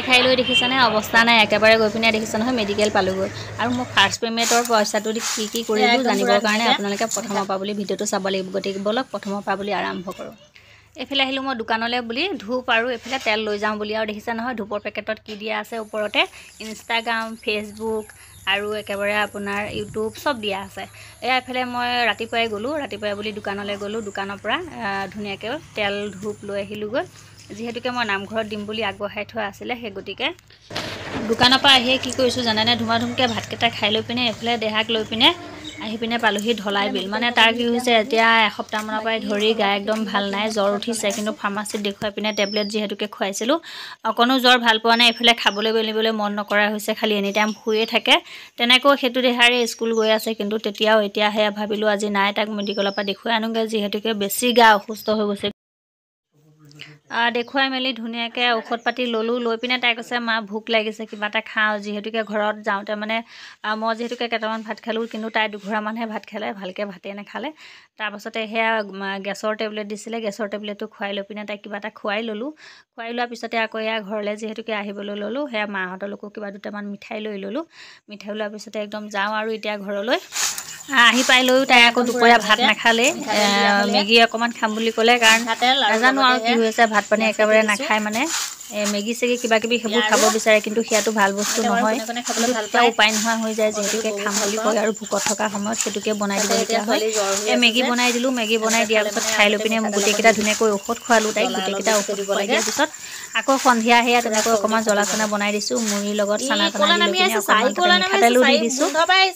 খাই লৈ দেখিছানে অৱস্থা নাই একেবাৰে গৈ পিনে দেখিছ নহয় মেডিকেল পালোগৈ আৰু মই ফাৰ্ষ্ট পেমেণ্টৰ পইচাটো দি কি কৰিলোঁ জানিবৰ কাৰণে আপোনালোকে প্ৰথমৰ পৰা বুলি ভিডিঅ'টো চাব লাগিব গতিকে বলক প্ৰথমৰ পৰা বুলি আৰম্ভ কৰোঁ এইফালে আহিলোঁ মই দোকানলৈ বুলি ধূপ আৰু এইফালে তেল লৈ যাওঁ বুলি আৰু দেখিছা নহয় ধূপৰ পেকেটত কি দিয়া আছে ওপৰতে ইনষ্টাগ্ৰাম ফেচবুক আৰু একেবাৰে আপোনাৰ ইউটিউব চব দিয়া আছে এয়া এফালে মই ৰাতিপুৱাই গ'লোঁ ৰাতিপুৱাই বুলি দোকানলৈ গ'লোঁ দোকানৰ পৰা ধুনীয়াকৈ তেল ধূপ লৈ আহিলোঁগৈ যিহেতুকে মই নামঘৰত দিম বুলি আগবঢ়াই থোৱা আছিলে সেই গতিকে দোকানৰ পৰা আহিয়ে কি কৰিছোঁ জানেনে ধুমাধুমকৈ ভাতকেইটা খাই লৈ পিনে এইফালে দেহাক লৈ পিনে আহি পিনে পালোহি ঢলাই বিল মানে তাৰ কি হৈছে এতিয়া এসপ্তাহমানৰ পৰাই ধৰি গা একদম ভাল নাই জ্বৰ উঠিছে কিন্তু ফাৰ্মাচীত দেখুৱাই পিনে টেবলেট যিহেতুকে খুৱাইছিলোঁ অকণো জ্বৰ ভাল পোৱা নাই এইফালে খাবলৈ মেলিবলৈ মন নকৰা হৈছে খালি এনি টাইম শুয়ে থাকে তেনেকৈ সেইটো দেহাৰে স্কুল গৈ আছে কিন্তু তেতিয়াও এতিয়াহে ভাবিলোঁ আজি নাই তাক মেডিকেলৰ পৰা দেখুৱাই আনোগৈ যিহেতুকে বেছি গা অসুস্থ হৈ গৈছে দেখুৱাই মেলি ধুনীয়াকৈ ঔষধ পাতি ল'লোঁ লৈ পিনে তাই কৈছে মা ভোক লাগিছে কিবা এটা খাওঁ যিহেতুকে ঘৰত যাওঁতে মানে মই যিহেতুকে কেইটামান ভাত খালোঁ কিন্তু তাই দুঘৰামানহে ভাত খালে ভালকৈ ভাতেই নাখালে তাৰপাছতে সেয়া গেছৰ টেবলেট দিছিলে গেছৰ টেবলেটটো খুৱাই লৈ পিনে তাইক কিবা এটা খুৱাই ল'লোঁ খুৱাই লোৱাৰ পিছতে আকৌ এয়া ঘৰলৈ যিহেতুকে আহিবলৈ ল'লোঁ সেয়া মাহঁতলৈকো কিবা দুটামান মিঠাই লৈ ল'লোঁ মিঠাই লোৱাৰ পিছতে একদম যাওঁ আৰু এতিয়া ঘৰলৈ আহি পাই লৈও তাই আকৌ দুপৰীয়া ভাত নাখালে মেগী অকণমান খাম বুলি ক'লে কাৰণ নাজানো আৰু কি হৈছে ভাত পানী একেবাৰে নাখায় মানে মেগী চেগি কিবা কিবি সেইবোৰ খাব বিচাৰে কিন্তু সেয়াটো ভাল বস্তু নহয় তেতিয়া উপায় নোহোৱা হৈ যায় যিহেতুকে খাম বুলি কয় আৰু ভোকত থকা সময়ত সেইটোকে বনাই দিবলগীয়া হয় মেগী বনাই দিলোঁ মেগী বনাই দিয়াৰ পিছত খাই লৈ পিনে গোটেইকেইটা ধুনীয়াকৈ ঔষধ খোৱালোঁ তাইক গোটেইকেইটা ঔষধ খুৱাই দিয়াৰ পিছত আকৌ সন্ধিয়া সেয়া তেনেকৈ অকণমান জ্বলা চলা বনাই দিছোঁ মুড়িৰ লগত চানা তানা দি লৈ পিনে অকণমান মিঠাতেলো দি দিছোঁ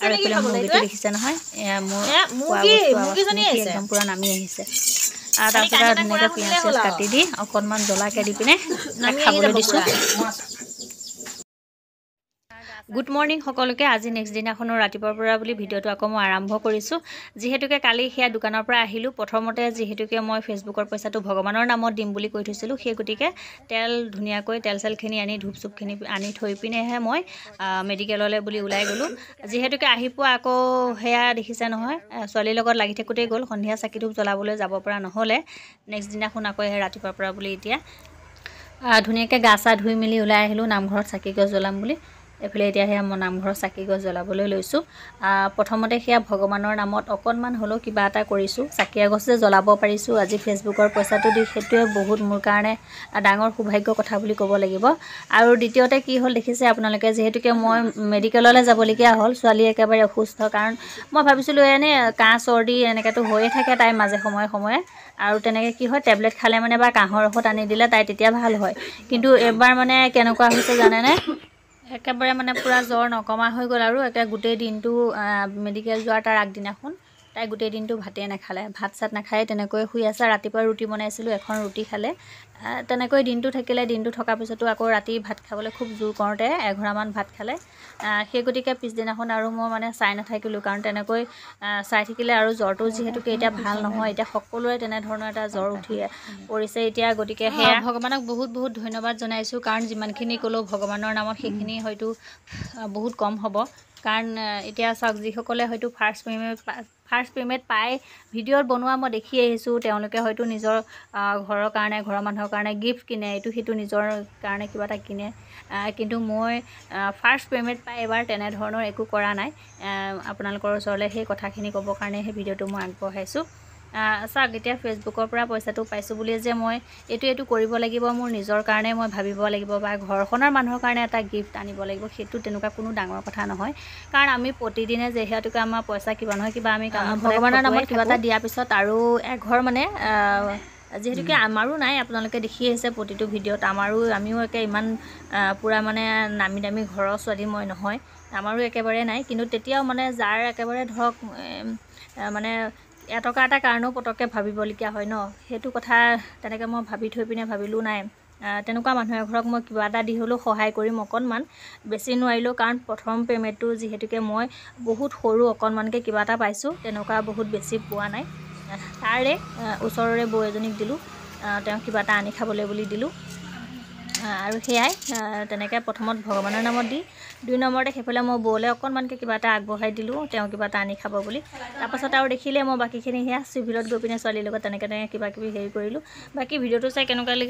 আৰু এইফালে মুৰ্গীটো দেখিছে নহয় মোৰ একদম পূৰা নামি আহিছে তাৰপিছত আৰু ধুনীয়াকৈ পিঁয়াজ চিয়াজ কাটি দি অকণমান জ্বলাকৈ দি পিনে খাবলৈ দিছোঁ গুড মৰ্ণিং সকলোকে আজি নেক্সট দিনাখনৰ ৰাতিপুৱাৰ পৰা বুলি ভিডিঅ'টো আকৌ মই আৰম্ভ কৰিছোঁ যিহেতুকে কালি সেয়া দোকানৰ পৰা আহিলোঁ প্ৰথমতে যিহেতুকে মই ফেচবুকৰ পইচাটো ভগৱানৰ নামত দিম বুলি কৈ থৈছিলোঁ সেই গতিকে তেল ধুনীয়াকৈ তেল চেলখিনি আনি ধূপ চুপখিনি আনি থৈ পিনেহে মই মেডিকেললৈ বুলি ওলাই গ'লোঁ যিহেতুকে আহি পোৱা আকৌ সেয়া দেখিছে নহয় ছোৱালীৰ লগত লাগি থাকোঁতেই গ'ল সন্ধিয়া চাকি ধূপ জ্বলাবলৈ যাব পৰা নহ'লে নেক্সট দিনাখন আকৌ সেই ৰাতিপুৱাৰ পৰা বুলি এতিয়া ধুনীয়াকৈ গা চা ধুই মেলি ওলাই আহিলোঁ নামঘৰত চাকি গছ জ্বলাম বুলি এইফালে এতিয়া সেয়া মই নামঘৰত চাকি গছ জ্বলাবলৈ লৈছোঁ প্ৰথমতে সেয়া ভগৱানৰ নামত অকণমান হ'লেও কিবা এটা কৰিছোঁ চাকি এগছ যে জ্বলাব পাৰিছোঁ আজি ফেচবুকৰ পইচাটো দি সেইটোৱে বহুত মোৰ কাৰণে ডাঙৰ সৌভাগ্য কথা বুলি ক'ব লাগিব আৰু দ্বিতীয়তে কি হ'ল দেখিছে আপোনালোকে যিহেতুকে মই মেডিকেললৈ যাবলগীয়া হ'ল ছোৱালী একেবাৰে অসুস্থ কাৰণ মই ভাবিছিলোঁ এনেই কাহ চৰ্দি এনেকৈতো হৈয়ে থাকে তাই মাজে সময়ে আৰু তেনেকৈ কি হয় টেবলেট খালে মানে বা কাহৰ ঔষধ আনি দিলে তাই তেতিয়া ভাল হয় কিন্তু এবাৰ মানে কেনেকুৱা হৈছে জানেনে একেবাৰে মানে পূৰা জ্বৰ নকমা হৈ গ'ল আৰু একে গোটেই দিনটো মেডিকেল যোৱাৰ তাৰ আগদিনাখন তাই গোটেই দিনটো ভাতেই নাখালে ভাত চাত নাখায় তেনেকৈ শুই আছে ৰাতিপুৱা ৰুটি বনাইছিলোঁ এখন ৰুটি খালে তেনেকৈ দিনটো থাকিলে দিনটো থকাৰ পিছতো আকৌ ৰাতি ভাত খাবলৈ খুব জোৰ কৰোঁতে এঘৰামান ভাত খালে সেই গতিকে পিছদিনাখন আৰু মই মানে চাই নাথাকিলোঁ কাৰণ তেনেকৈ চাই থাকিলে আৰু জ্বৰটো যিহেতুকে এতিয়া ভাল নহয় এতিয়া সকলোৰে তেনেধৰণৰ এটা জ্বৰ উঠি পৰিছে এতিয়া গতিকে সেয়া ভগৱানক বহুত বহুত ধন্যবাদ জনাইছোঁ কাৰণ যিমানখিনি ক'লেও ভগৱানৰ নামত সেইখিনি হয়তো বহুত কম হ'ব কাৰণ এতিয়া চাওক যিসকলে হয়তো ফাৰ্ষ্ট পেমেণ্ট পাই ভিডিঅ'ত বনোৱা মই দেখি আহিছোঁ তেওঁলোকে হয়তো নিজৰ ঘৰৰ কাৰণে ঘৰৰ মানুহৰ কাৰণে গিফ্ট কিনে এইটো সেইটো নিজৰ কাৰণে কিবা এটা কিনে কিন্তু মই ফাৰ্ষ্ট পেমেণ্ট পাই এবাৰ তেনেধৰণৰ একো কৰা নাই আপোনালোকৰ ওচৰলৈ সেই কথাখিনি ক'বৰ কাৰণে সেই ভিডিঅ'টো মই আগবঢ়াইছোঁ চাওক এতিয়া ফেচবুকৰ পৰা পইচাটো পাইছোঁ বুলিয়ে যে মই এইটো কৰিব লাগিব মোৰ নিজৰ কাৰণে মই ভাবিব লাগিব বা ঘৰখনৰ মানুহৰ কাৰণে এটা গিফ্ট আনিব লাগিব সেইটো তেনেকুৱা কোনো ডাঙৰ কথা নহয় কাৰণ আমি প্ৰতিদিনে যিহেতুকে আমাৰ পইচা কিবা নহয় কিবা আমি ভগৱানৰ নামত কিবা এটা দিয়াৰ পিছত আৰু এঘৰ মানে যিহেতুকে আমাৰো নাই আপোনালোকে দেখি আহিছে প্ৰতিটো ভিডিঅ'ত আমিও একে ইমান পূৰা মানে নামী দামী ঘৰৰ ছোৱালী মই নহয় আমাৰো একেবাৰে নাই কিন্তু তেতিয়াও মানে যাৰ একেবাৰে ধৰক মানে এটকা এটা কাৰণেও পটককৈ ভাবিবলগীয়া হয় ন সেইটো কথা তেনেকৈ মই ভাবি থৈ পিনে ভাবিলোঁ নাই তেনেকুৱা মানুহ এঘৰক মই কিবা এটা দি হ'লেও সহায় কৰিম অকণমান বেছি নোৱাৰিলেও কাৰণ প্ৰথম পে'মেণ্টটো যিহেতুকে মই বহুত সৰু অকণমানকৈ কিবা এটা পাইছোঁ তেনেকুৱা বহুত বেছি পোৱা নাই তাৰে ওচৰৰে বৌ এজনীক দিলোঁ তেওঁ কিবা এটা আনি খাবলৈ বুলি দিলোঁ আৰু সেয়াই তেনেকৈ প্ৰথমত ভগৱানৰ নামত দি 2 নম্বৰতে সেইফালে মই বৌলৈ অকণমানকৈ কিবা এটা আগবঢ়াই দিলোঁ তেওঁ কিবা এটা আনি খাব বুলি তাৰপাছত আৰু দেখিলে মই বাকীখিনি সেয়া চিভিলত গৈ পিনে ছোৱালীৰ লগত তেনেকৈ কিবা কিবি হেৰি কৰিলোঁ বাকী ভিডিঅ'টো চাই কেনেকুৱা লাগিল